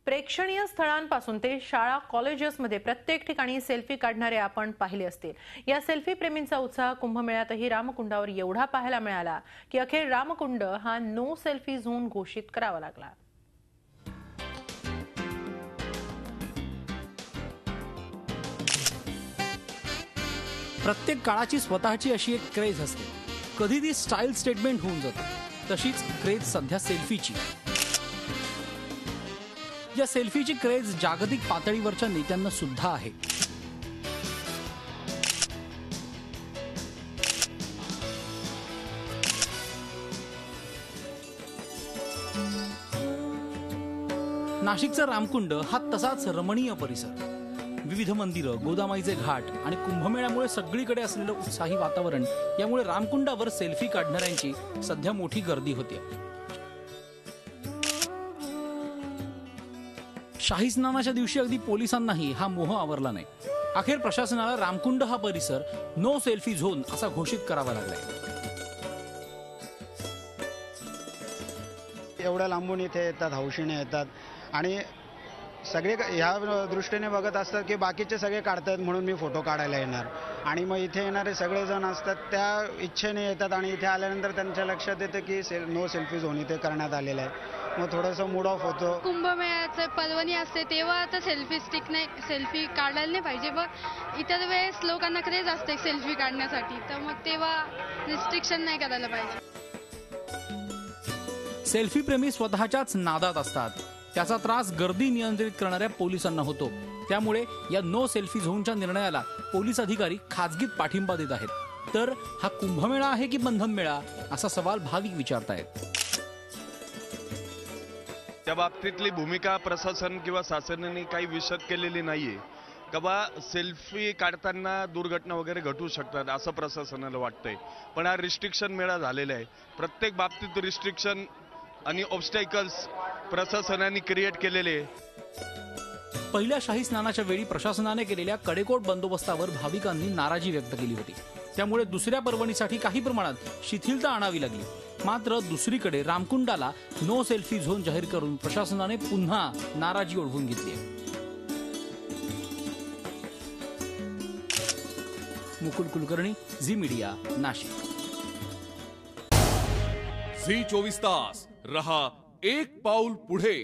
प्रेक्षणीय स्थळांपासून ते शाळा कॉलेजेसमध्ये प्रत्येक ठिकाणी सेल्फी काढणारे आपण पाहिले असतील। या सेल्फी प्रेमींचा उत्साह कुंभमेळ्यातही रामकुंडावर एवढा पाहायला मिळाला की अखेर रामकुंड हा नो सेल्फी झोन घोषित करावा लागला। प्रत्येक काळाची स्वतःची अशी एक क्रेज असते, कधी ती स्टाईल स्टेटमेंट होऊन जाते। तशीच क्रेज सध्या सेल्फीची। या सेल्फीची क्रेज जागतिक पातळीवरच्या नेत्यांना सुद्धा आहे। नाशिकचा रामकुंड हा तसाच रमणीय परिसर। विविध मंदिरं, गोदामाईचे घाट आणि कुंभमेळ्यामुळे सगळीकडे असलेलं उत्साही वातावरण यामुळे रामकुंडावर सेल्फी काढणाऱ्यांची सध्या मोठी गर्दी होते। शाही स्नानाच्या दिवशी अगदी पोलिसांनाही हा मोह आवरला नाही। अखेर प्रशासनाला रामकुंड हा परिसर नो सेल्फी झोन असा घोषित करावा लागलाय। एवढ्या लांबून इथे येतात, हौशीने येतात आणि सगळे ह्या दृष्टीने बघत असतात की बाकीचे सगळे काढतात म्हणून मी फोटो काढायला येणार, आणि मग इथे येणारे सगळे जण असतात त्या इच्छेने येतात आणि इथे आल्यानंतर त्यांच्या लक्षात येतं की नो सेल्फी झोन इथे करण्यात आलेला आहे। मग थोडंसं मूड ऑफ होतो। कुंभमेळ्याचं पर्वणी असते तेव्हा आता सेल्फी स्टिक नाही, सेल्फी काढायला नाही पाहिजे, पण इतर वेळेस लोकांना क्रेज असते सेल्फी काढण्यासाठी, तर मग तेव्हा रिस्ट्रिक्शन नाही करायला पाहिजे। सेल्फी प्रेमी स्वतःच्याच नादात असतात, त्याचा त्रास गर्दी नियंत्रित करणाऱ्या पोलिसांना होतो। त्यामुळे या नो सेल्फी झोनच्या निर्णयाला पोलीस अधिकारी खाजगीत पाठिंबा देत आहेत। तर हा कुंभमेळा आहे की बंधन मेळा असा सवाल भाविक विचारतायत। त्या बाबतीतली भूमिका प्रशासन किंवा शासनाने काही विशद केलेली नाहीये। कबा सेल्फी काढताना दुर्घटना वगैरे घटू शकतात असं प्रशासनाला वाटतंय, पण हा रिस्ट्रिक्शन मेळा झालेला आहे। प्रत्येक बाबतीत रिस्ट्रिक्शन आणि ऑब्स्टॅकल्स प्रशासनाने क्रिएट केलेले। पहिल्या शाही स्नानाच्या वेळी प्रशासनाने केलेल्या कडेकोट बंदोबस्तावर भाविकांनी नाराजी व्यक्त केली होती। त्यामुळे दुसऱ्या पर्वणीसाठी काही प्रमाणात शिथिलता आणावी लागली। मात्र दुसरीकडे रामकुंडाला नो सेल्फी झोन जाहीर करून प्रशासनाने पुन्हा नाराजी ओढवून घेतली आहे। Mukul Kulkarni, Zee media, Nashik. Zee 24 तास रहा एक पाऊल पुढे।